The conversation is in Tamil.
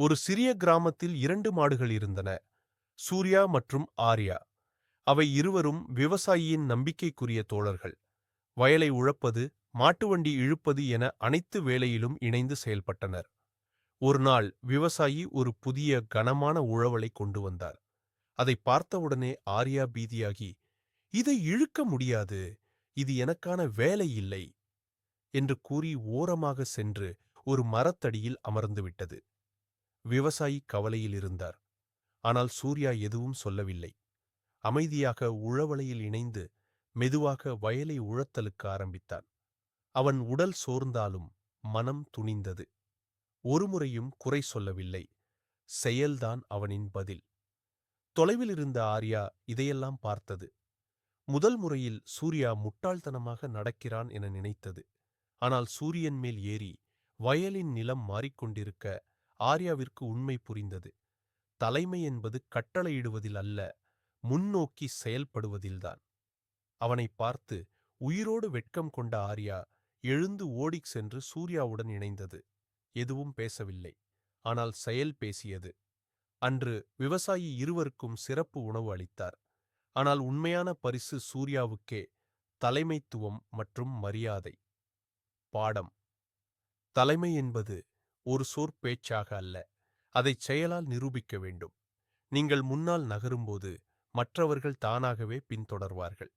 ஒரு சிறிய கிராமத்தில் 2 மாடுகள் இருந்தன. சூர்யா மற்றும் ஆர்யா. அவை இருவரும் விவசாயியின் நம்பிக்கைக்குரிய தோழர்கள். வயலை உழப்பது, மாட்டு வண்டி இழுப்பது என அனைத்து வேலையிலும் இணைந்து செயல்பட்டனர். ஒரு நாள் விவசாயி ஒரு புதிய கனமான உழவலை கொண்டு வந்தார். அதை பார்த்தவுடனே ஆர்யா பீதியாகி, "இதை இழுக்க முடியாது. இது எனக்கான வேலை இல்லை" என்று கூறி ஓரமாக சென்று ஒரு மரத்தடியில் அமர்ந்துவிட்டது. விவசாயி கவலையில் இருந்தார். ஆனால் சூர்யா எதுவும் சொல்லவில்லை. அமைதியாக உழவலையில் இணைந்து மெதுவாக வயலை உழத்தலுக்கு ஆரம்பித்தான். அவன் உடல் சோர்ந்தாலும் மனம் துணிந்தது. ஒருமுறையும் குறை சொல்லவில்லை. செயல்தான் அவனின் பதில். தொலைவில் இருந்த ஆர்யா இதையெல்லாம் பார்த்தது. முதல் முறையில் சூர்யா முட்டாள்தனமாக நடக்கிறான் என நினைத்தது. ஆனால் சூரியன் மேல் ஏறி வயலின் நிலம் மாறிக்கொண்டிருக்க ஆர்யாவிற்கு உண்மை புரிந்தது. தலைமை என்பது கட்டளையிடுவதில் அல்ல, முன்னோக்கி செயல்படுவதில்தான். அவனை பார்த்து உயிரோடு வெட்கம் கொண்ட ஆர்யா எழுந்து ஓடிச் சென்று சூர்யாவுடன் இணைந்தது. எதுவும் பேசவில்லை. ஆனால் செயல் பேசியது. அன்று விவசாயி இருவருக்கும் சிறப்பு உணவு அளித்தார். ஆனால் உண்மையான பரிசு சூர்யாவுக்கே. தலைமைத்துவம் மற்றும் மரியாதை. பாடம்: தலைமை என்பது ஒரு சொற்பேச்சாக அல்ல, அதைச் செயலால் நிரூபிக்க வேண்டும். நீங்கள் முன்னால் நகரும்போது மற்றவர்கள் தானாகவே பின்தொடர்வார்கள்.